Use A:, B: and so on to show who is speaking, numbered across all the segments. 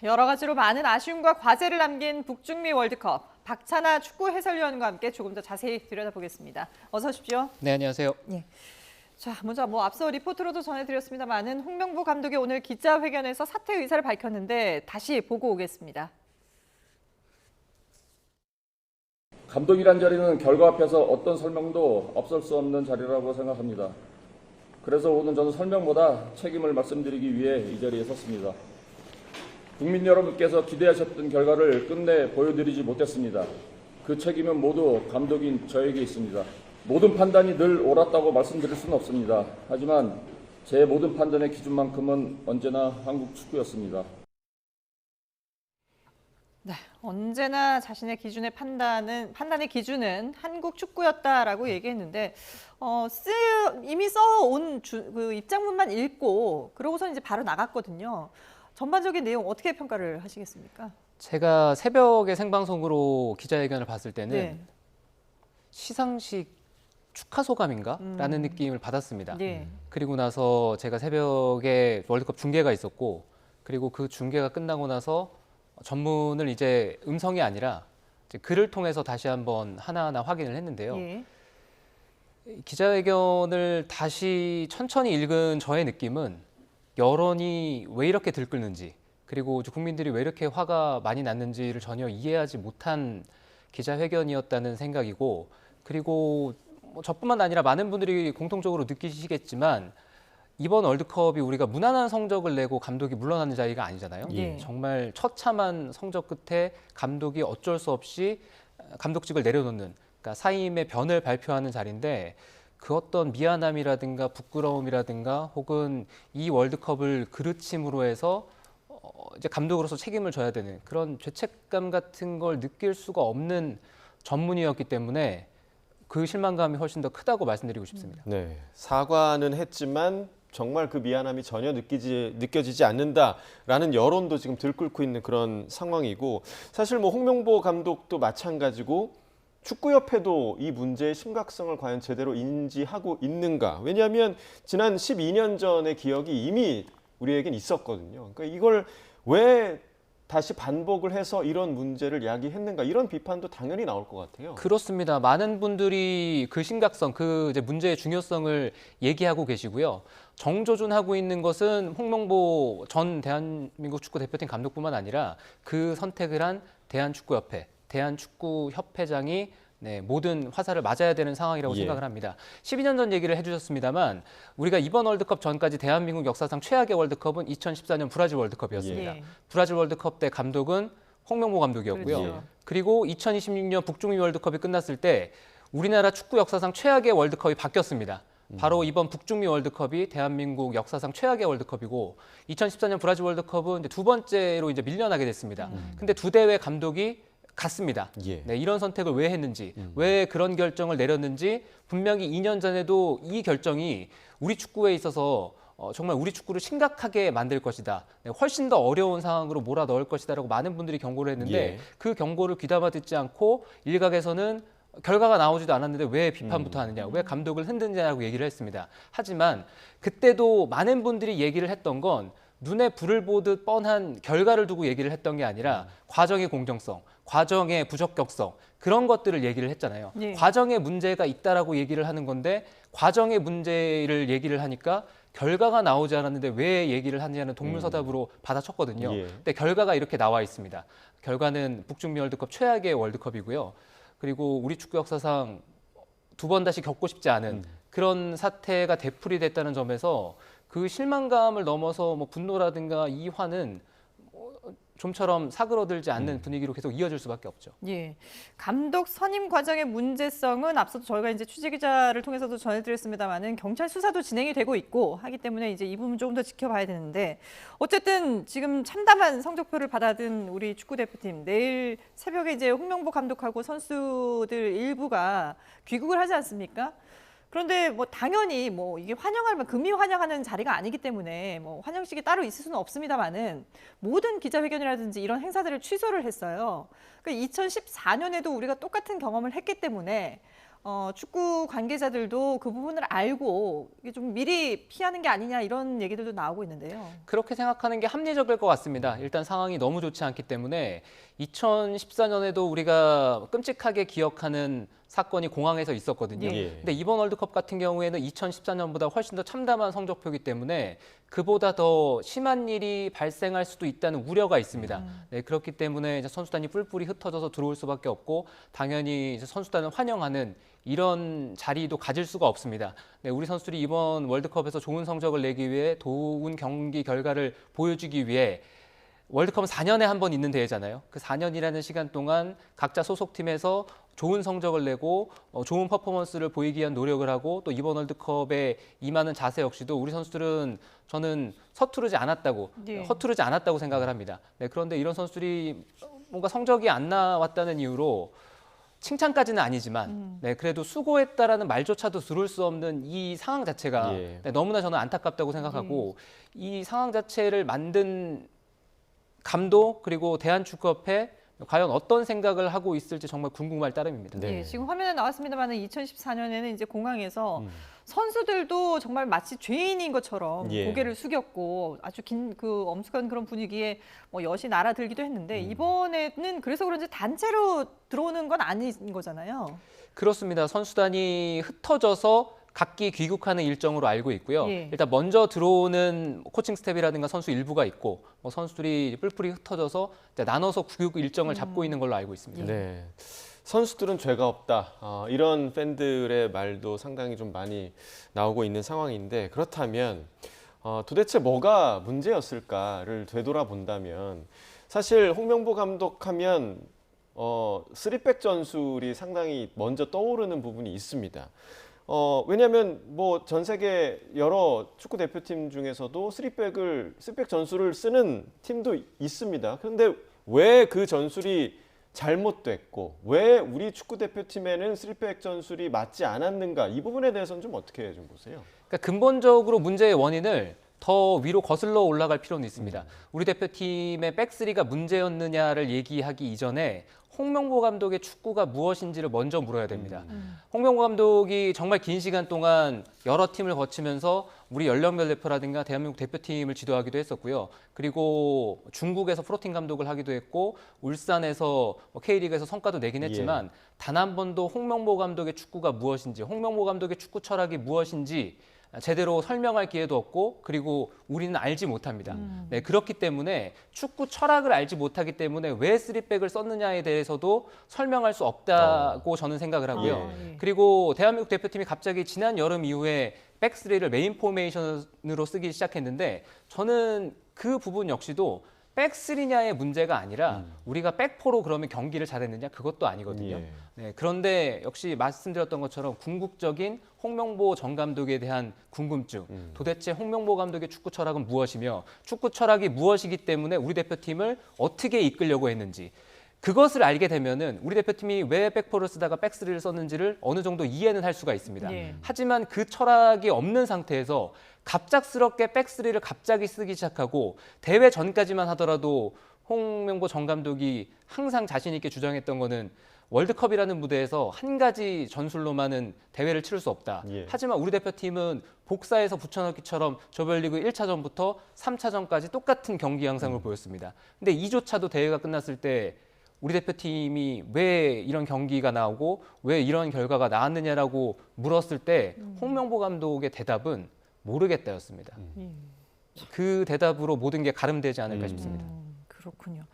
A: 여러 가지로 많은 아쉬움과 과제를 남긴 북중미 월드컵. 박찬하 축구 해설위원과 함께 조금 더 자세히 들여다보겠습니다. 어서 오십시오.
B: 네, 안녕하세요.
A: 예. 자, 먼저 앞서 리포트로도 전해드렸습니다만은 홍명보 감독이 오늘 기자회견에서 사퇴 의사를 밝혔는데 다시 보고 오겠습니다.
C: 감독이란 자리는 결과 앞에서 어떤 설명도 없을 수 없는 자리라고 생각합니다. 그래서 오늘 저는 설명보다 책임을 말씀드리기 위해 이 자리에 섰습니다. 국민 여러분께서 기대하셨던 결과를 끝내 보여드리지 못했습니다. 그 책임은 모두 감독인 저에게 있습니다. 모든 판단이 늘 옳았다고 말씀드릴 수는 없습니다. 하지만 제 모든 판단의 기준만큼은 언제나 한국 축구였습니다.
A: 네, 언제나 자신의 기준의 판단의 기준은 한국 축구였다라고 얘기했는데 이미 써온 그 입장문만 읽고 그러고서 이제 바로 나갔거든요. 전반적인 내용 어떻게 평가를 하시겠습니까?
B: 제가 새벽에 생방송으로 기자회견을 봤을 때는
A: 네.
B: 시상식 축하 소감인가? 라는 느낌을 받았습니다.
A: 네.
B: 그리고 나서 제가 새벽에 월드컵 중계가 있었고, 그리고 그 중계가 끝나고 나서 전문을 이제 음성이 아니라 이제 글을 통해서 다시 한번 하나하나 확인을 했는데요.
A: 예.
B: 기자회견을 다시 천천히 읽은 저의 느낌은 여론이 왜 이렇게 들끓는지, 그리고 국민들이 왜 이렇게 화가 많이 났는지를 전혀 이해하지 못한 기자회견이었다는 생각이고, 그리고 저뿐만 아니라 많은 분들이 공통적으로 느끼시겠지만 이번 월드컵이 우리가 무난한 성적을 내고 감독이 물러나는 자리가 아니잖아요.
A: 예.
B: 정말 처참한 성적 끝에 감독이 어쩔 수 없이 감독직을 내려놓는, 그러니까 사임의 변을 발표하는 자리인데, 그 어떤 미안함이라든가 부끄러움이라든가 혹은 이 월드컵을 그르침으로 해서 이제 감독으로서 책임을 져야 되는 그런 죄책감 같은 걸 느낄 수가 없는 전문이었기 때문에 그 실망감이 훨씬 더 크다고 말씀드리고 싶습니다.
D: 네, 사과는 했지만 정말 그 미안함이 전혀 느껴지지 않는다라는 여론도 지금 들끓고 있는 그런 상황이고, 사실 뭐 홍명보 감독도 마찬가지고 축구협회도 이 문제의 심각성을 과연 제대로 인지하고 있는가? 왜냐하면 지난 12년 전의 기억이 이미 우리에겐 있었거든요. 그러니까 이걸 왜 다시 반복을 해서 이런 문제를 야기했는가, 이런 비판도 당연히 나올 것 같아요.
B: 그렇습니다. 많은 분들이 그 심각성, 그 이제 문제의 중요성을 얘기하고 계시고요. 정조준하고 있는 것은 홍명보 전 대한민국 축구 대표팀 감독뿐만 아니라 그 선택을 한 대한축구협회, 대한축구협회장이 모든 화살을 맞아야 되는 상황이라고 생각을 합니다. 12년 전 얘기를 해주셨습니다만 우리가 이번 월드컵 전까지 대한민국 역사상 최악의 월드컵은 2014년 브라질 월드컵이었습니다. 브라질 월드컵 때 감독은 홍명보 감독이었고요.
A: 그렇죠.
B: 그리고 2026년 북중미 월드컵이 끝났을 때 우리나라 축구 역사상 최악의 월드컵이 바뀌었습니다. 바로 이번 북중미 월드컵이 대한민국 역사상 최악의 월드컵이고, 2014년 브라질 월드컵은 이제 두 번째로 이제 밀려나게 됐습니다. 근데 두 대회 감독이 같습니다. 네, 이런 선택을 왜 했는지, 왜 그런 결정을 내렸는지 분명히 2년 전에도 이 결정이 우리 축구에 있어서 정말 우리 축구를 심각하게 만들 것이다, 훨씬 더 어려운 상황으로 몰아넣을 것이다라고 많은 분들이 경고를 했는데 그 경고를 귀담아 듣지 않고 일각에서는 결과가 나오지도 않았는데 왜 비판부터 하느냐, 왜 감독을 흔드느냐고 얘기를 했습니다. 하지만 그때도 많은 분들이 얘기를 했던 건 눈에 불을 보듯 뻔한 결과를 두고 얘기를 했던 게 아니라 과정의 공정성, 과정의 부적격성, 그런 것들을 얘기를 했잖아요. 과정에 문제가 있다라고 얘기를 하는 건데 과정의 문제를 얘기를 하니까 결과가 나오지 않았는데 왜 얘기를 하느냐는 동문서답으로 받아쳤거든요. 근데 결과가 이렇게 나와 있습니다. 결과는 북중미 월드컵 최악의 월드컵이고요. 그리고 우리 축구 역사상 두 번 다시 겪고 싶지 않은 그런 사태가 되풀이 됐다는 점에서 그 실망감을 넘어서 뭐 분노라든가 이 화는 좀처럼 사그러들지 않는 분위기로 계속 이어질 수밖에 없죠.
A: 예, 감독 선임 과정의 문제성은 앞서도 저희가 이제 취재 기자를 통해서도 전해드렸습니다만은 경찰 수사도 진행이 되고 있고 하기 때문에 이제 이 부분 조금 더 지켜봐야 되는데, 어쨌든 지금 참담한 성적표를 받아든 우리 축구 대표팀, 내일 새벽에 이제 홍명보 감독하고 선수들 일부가 귀국을 하지 않습니까? 그런데 뭐 당연히 뭐 이게 금이 환영하는 자리가 아니기 때문에 뭐 환영식이 따로 있을 수는 없습니다만은 모든 기자회견이라든지 이런 행사들을 취소를 했어요. 그러니까 2014년에도 우리가 똑같은 경험을 했기 때문에 축구 관계자들도 그 부분을 알고 이게 좀 미리 피하는 게 아니냐 이런 얘기들도 나오고 있는데요.
B: 그렇게 생각하는 게 합리적일 것 같습니다. 일단 상황이 너무 좋지 않기 때문에 2014년에도 우리가 끔찍하게 기억하는 사건이 공항에서 있었거든요.
D: 예.
B: 근데 이번 월드컵 같은 경우에는 2014년보다 훨씬 더 참담한 성적표이기 때문에 그보다 더 심한 일이 발생할 수도 있다는 우려가 있습니다. 네, 그렇기 때문에 이제 선수단이 뿔뿔이 흩어져서 들어올 수밖에 없고 당연히 이제 선수단을 환영하는 이런 자리도 가질 수가 없습니다. 네, 우리 선수들이 이번 월드컵에서 좋은 성적을 내기 위해 좋은 경기 결과를 보여주기 위해 월드컵은 4년에 한 번 있는 대회잖아요. 그 4년이라는 시간 동안 각자 소속팀에서 좋은 성적을 내고 좋은 퍼포먼스를 보이기 위한 노력을 하고 또 이번 월드컵에 임하는 자세 역시도 우리 선수들은 저는 서투르지 않았다고 허투르지 않았다고 생각을 합니다. 네, 그런데 이런 선수들이 뭔가 성적이 안 나왔다는 이유로 칭찬까지는 아니지만 네, 그래도 수고했다라는 말조차도 들을 수 없는 이 상황 자체가
D: 예.
B: 네, 너무나 저는 안타깝다고 생각하고 이 상황 자체를 만든 감독 그리고 대한축구협회 과연 어떤 생각을 하고 있을지 정말 궁금할 따름입니다.
D: 네.
A: 예, 지금 화면에 나왔습니다만 2014년에는 이제 공항에서 선수들도 정말 마치 죄인인 것처럼
D: 예.
A: 고개를 숙였고 아주 긴 그 엄숙한 그런 분위기에 뭐 엿이 날아들기도 했는데 이번에는 그래서 그런지 단체로 들어오는 건 아닌 거잖아요.
B: 그렇습니다. 선수단이 흩어져서 각기 귀국하는 일정으로 알고 있고요.
A: 예.
B: 일단 먼저 들어오는 코칭 스텝이라든가 선수 일부가 있고 선수들이 뿔뿔이 흩어져서 이제 나눠서 귀국 일정을 잡고 있는 걸로 알고 있습니다.
D: 네. 선수들은 죄가 없다. 이런 팬들의 말도 상당히 좀 많이 나오고 있는 상황인데 그렇다면 도대체 뭐가 문제였을까를 되돌아본다면 사실 홍명보 감독하면 3백 전술이 상당히 먼저 떠오르는 부분이 있습니다. 왜냐하면 뭐 전 세계 여러 축구 대표팀 중에서도 3백 전술을 쓰는 팀도 있습니다. 그런데 왜 그 전술이 잘못됐고 왜 우리 축구 대표팀에는 3백 전술이 맞지 않았는가 이 부분에 대해서는 좀 어떻게 좀 보세요?
B: 그러니까 근본적으로 문제의 원인을 더 위로 거슬러 올라갈 필요는 있습니다. 우리 대표팀의 백스리가 문제였느냐를 얘기하기 이전에 홍명보 감독의 축구가 무엇인지를 먼저 물어야 됩니다. 홍명보 감독이 정말 긴 시간 동안 여러 팀을 거치면서 우리 연령별 대표라든가 대한민국 대표팀을 지도하기도 했었고요. 그리고 중국에서 프로팀 감독을 하기도 했고 울산에서 K리그에서 성과도 내긴 했지만 단 한 번도 홍명보 감독의 축구가 무엇인지 홍명보 감독의 축구 철학이 무엇인지 제대로 설명할 기회도 없고 그리고 우리는 알지 못합니다. 네, 그렇기 때문에 축구 철학을 알지 못하기 때문에 왜 3백을 썼느냐에 대해서도 설명할 수 없다고 저는 생각을 하고요.
A: 예.
B: 그리고 대한민국 대표팀이 갑자기 지난 여름 이후에 백스리를 메인 포메이션으로 쓰기 시작했는데 저는 그 부분 역시도 백스리냐의 문제가 아니라 우리가 백포로 그러면 경기를 잘했느냐 그것도 아니거든요.
D: 예.
B: 네, 그런데 역시 말씀드렸던 것처럼 궁극적인 홍명보 전 감독에 대한 궁금증. 도대체 홍명보 감독의 축구 철학은 무엇이며 축구 철학이 무엇이기 때문에 우리 대표팀을 어떻게 이끌려고 했는지. 그것을 알게 되면은 우리 대표팀이 왜 백포를 쓰다가 백스리를 썼는지를 어느 정도 이해는 할 수가 있습니다.
A: 예.
B: 하지만 그 철학이 없는 상태에서 갑작스럽게 백스리를 갑자기 쓰기 시작하고 대회 전까지만 하더라도 홍명보 전 감독이 항상 자신 있게 주장했던 거는 월드컵이라는 무대에서 한 가지 전술로만은 대회를 치를 수 없다.
D: 예.
B: 하지만 우리 대표팀은 복사해서 붙여넣기처럼 조별리그 1차전부터 3차전까지 똑같은 경기 양상을 보였습니다. 근데 이조차도 대회가 끝났을 때 우리 대표팀이 왜 이런 경기가 나오고 왜 이런 결과가 나왔느냐라고 물었을 때 홍명보 감독의 대답은 모르겠다였습니다. 그 대답으로 모든 게 가름되지 않을까 싶습니다.
A: 그렇군요.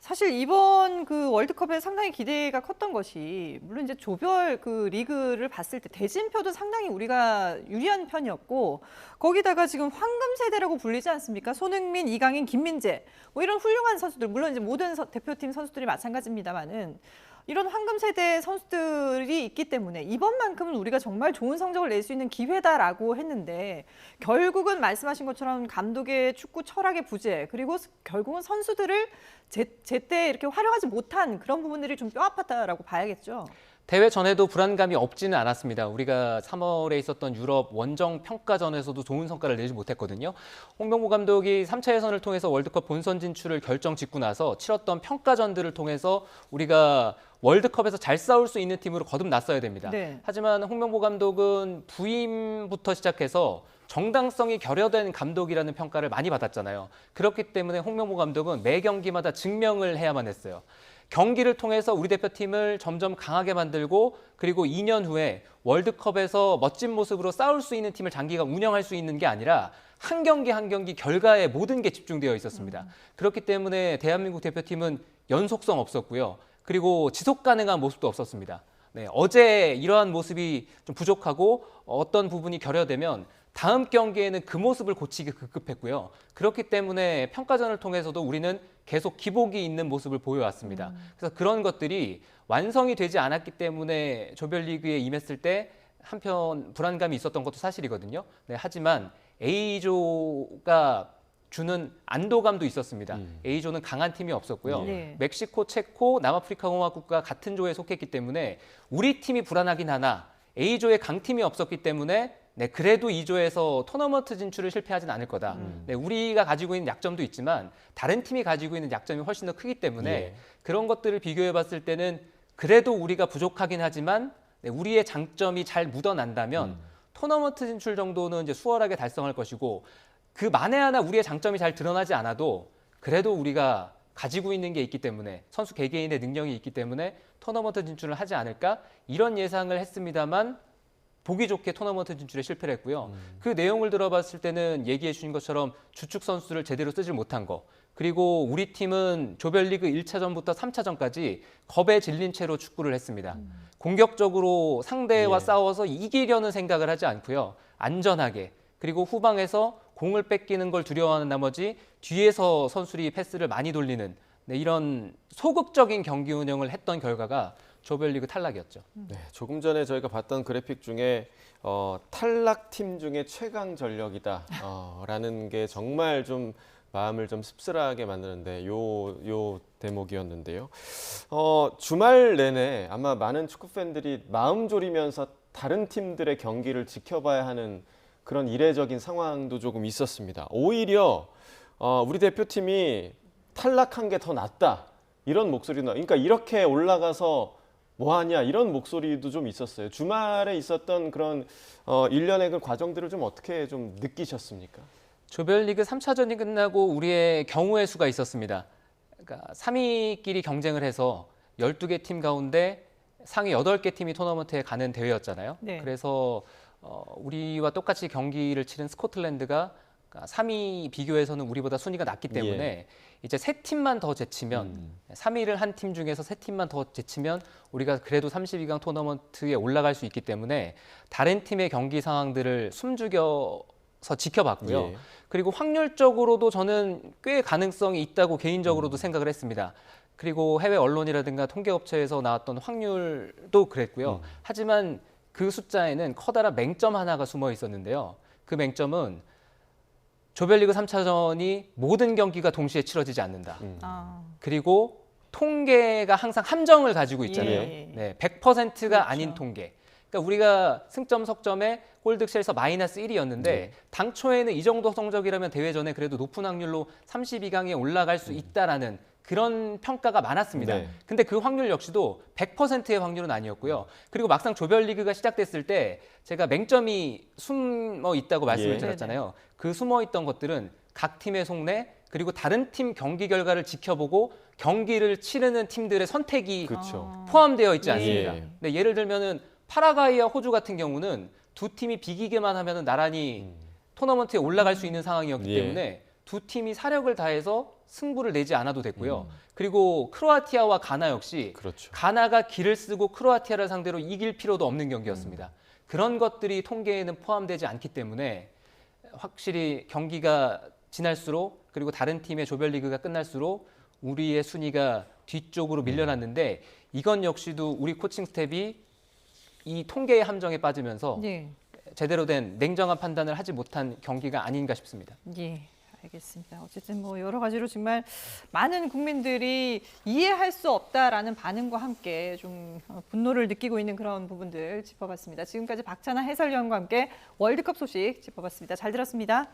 A: 사실 이번 그 월드컵에 상당히 기대가 컸던 것이 물론 이제 조별 그 리그를 봤을 때 대진표도 상당히 우리가 유리한 편이었고 거기다가 지금 황금 세대라고 불리지 않습니까? 손흥민, 이강인, 김민재 뭐 이런 훌륭한 선수들 물론 이제 모든 대표팀 선수들이 마찬가지입니다만은 이런 황금 세대 선수들이 있기 때문에 이번만큼은 우리가 정말 좋은 성적을 낼 수 있는 기회다라고 했는데 결국은 말씀하신 것처럼 감독의 축구 철학의 부재 그리고 결국은 선수들을 제때 이렇게 활용하지 못한 그런 부분들이 좀 뼈아팠다라고 봐야겠죠.
B: 대회 전에도 불안감이 없지는 않았습니다. 우리가 3월에 있었던 유럽 원정 평가전에서도 좋은 성과를 내지 못했거든요. 홍명보 감독이 3차 예선을 통해서 월드컵 본선 진출을 결정 짓고 나서 치렀던 평가전들을 통해서 우리가 월드컵에서 잘 싸울 수 있는 팀으로 거듭났어야 됩니다.
A: 네.
B: 하지만 홍명보 감독은 부임부터 시작해서 정당성이 결여된 감독이라는 평가를 많이 받았잖아요. 그렇기 때문에 홍명보 감독은 매 경기마다 증명을 해야만 했어요. 경기를 통해서 우리 대표팀을 점점 강하게 만들고 그리고 2년 후에 월드컵에서 멋진 모습으로 싸울 수 있는 팀을 장기간 운영할 수 있는 게 아니라 한 경기 한 경기 결과에 모든 게 집중되어 있었습니다. 그렇기 때문에 대한민국 대표팀은 연속성 없었고요. 그리고 지속 가능한 모습도 없었습니다. 네, 어제 이러한 모습이 좀 부족하고 어떤 부분이 결여되면 다음 경기에는 그 모습을 고치기 급급했고요. 그렇기 때문에 평가전을 통해서도 우리는 계속 기복이 있는 모습을 보여왔습니다. 그래서 그런 것들이 완성이 되지 않았기 때문에 조별리그에 임했을 때 한편 불안감이 있었던 것도 사실이거든요. 네, 하지만 A조가 주는 안도감도 있었습니다. A조는 강한 팀이 없었고요.
A: 네.
B: 멕시코, 체코, 남아프리카 공화국과 같은 조에 속했기 때문에 우리 팀이 불안하긴 하나 A조에 강팀이 없었기 때문에 네, 그래도 2조에서 토너먼트 진출을 실패하진 않을 거다. 네, 우리가 가지고 있는 약점도 있지만 다른 팀이 가지고 있는 약점이 훨씬 더 크기 때문에
D: 예.
B: 그런 것들을 비교해 봤을 때는 그래도 우리가 부족하긴 하지만 네, 우리의 장점이 잘 묻어난다면 토너먼트 진출 정도는 이제 수월하게 달성할 것이고 그 만에 하나 우리의 장점이 잘 드러나지 않아도 그래도 우리가 가지고 있는 게 있기 때문에 선수 개개인의 능력이 있기 때문에 토너먼트 진출을 하지 않을까 이런 예상을 했습니다만 보기 좋게 토너먼트 진출에 실패를 했고요. 그 내용을 들어봤을 때는 얘기해 주신 것처럼 주축 선수를 제대로 쓰질 못한 거. 그리고 우리 팀은 조별리그 1차전부터 3차전까지 겁에 질린 채로 축구를 했습니다. 공격적으로 상대와
D: 예.
B: 싸워서 이기려는 생각을 하지 않고요. 안전하게. 그리고 후방에서 공을 뺏기는 걸 두려워하는 나머지 뒤에서 선수들이 패스를 많이 돌리는 네, 이런 소극적인 경기 운영을 했던 결과가 조별리그 탈락이었죠.
D: 네, 조금 전에 저희가 봤던 그래픽 중에 탈락팀 중에 최강 전력이다 라는 게 정말 좀 마음을 좀 씁쓸하게 만드는데 요 대목이었는데요. 주말 내내 아마 많은 축구 팬들이 마음 졸이면서 다른 팀들의 경기를 지켜봐야 하는 그런 이례적인 상황도 조금 있었습니다. 오히려 우리 대표팀이 탈락한 게 더 낫다 이런 목소리나, 그러니까 이렇게 올라가서 뭐하냐 이런 목소리도 좀 있었어요. 주말에 있었던 그런 일련의 그 과정들을 좀 어떻게 좀 느끼셨습니까?
B: 조별리그 3차전이 끝나고 우리의 경우의 수가 있었습니다. 그러니까 3위끼리 경쟁을 해서 12개 팀 가운데 상위 8개 팀이 토너먼트에 가는 대회였잖아요.
A: 네.
B: 그래서 우리와 똑같이 경기를 치른 스코틀랜드가 3위 비교에서는 우리보다 순위가 낮기 때문에
D: 예.
B: 이제 세 팀만 더 제치면 3위를 한 팀 중에서 세 팀만 더 제치면 우리가 그래도 32강 토너먼트에 올라갈 수 있기 때문에 다른 팀의 경기 상황들을 숨죽여서 지켜봤고요.
D: 예.
B: 그리고 확률적으로도 저는 꽤 가능성이 있다고 개인적으로도 생각을 했습니다. 그리고 해외 언론이라든가 통계업체에서 나왔던 확률도 그랬고요. 하지만 그 숫자에는 커다란 맹점 하나가 숨어 있었는데요. 그 맹점은 조별리그 3차전이 모든 경기가 동시에 치러지지 않는다.
A: 아,
B: 그리고 통계가 항상 함정을 가지고 있잖아요.
A: 예.
B: 네, 100%가
A: 그렇죠.
B: 아닌 통계. 그러니까 우리가 승점 석점에 골득실에서 마이너스 1이었는데
D: 네.
B: 당초에는 이 정도 성적이라면 대회 전에 그래도 높은 확률로 32강에 올라갈 수 있다라는 그런 평가가 많았습니다.
D: 네.
B: 근데 그 확률 역시도 100%의 확률은 아니었고요. 그리고 막상 조별리그가 시작됐을 때 제가 맹점이 숨어 있다고 말씀을
D: 예.
B: 드렸잖아요. 그 숨어 있던 것들은 각 팀의 속내 그리고 다른 팀 경기 결과를 지켜보고 경기를 치르는 팀들의 선택이
D: 그렇죠.
B: 포함되어 있지
A: 예.
B: 않습니까?
D: 예.
B: 네, 예를 들면은 파라과이와 호주 같은 경우는 두 팀이 비기기만 하면은 나란히 토너먼트에 올라갈 수 있는 상황이었기
D: 예.
B: 때문에 두 팀이 사력을 다해서 승부를 내지 않아도 됐고요. 그리고 크로아티아와 가나 역시
D: 그렇죠.
B: 가나가 기를 쓰고 크로아티아를 상대로 이길 필요도 없는 경기였습니다. 그런 것들이 통계에는 포함되지 않기 때문에 확실히 경기가 지날수록 그리고 다른 팀의 조별리그가 끝날수록 우리의 순위가 뒤쪽으로 밀려났는데 이건 역시도 우리 코칭 스텝이 이 통계의 함정에 빠지면서
A: 예.
B: 제대로 된 냉정한 판단을 하지 못한 경기가 아닌가 싶습니다.
A: 예. 알겠습니다. 어쨌든 뭐 여러 가지로 정말 많은 국민들이 이해할 수 없다라는 반응과 함께 좀 분노를 느끼고 있는 그런 부분들 짚어봤습니다. 지금까지 박찬아 해설위원과 함께 월드컵 소식 짚어봤습니다. 잘 들었습니다.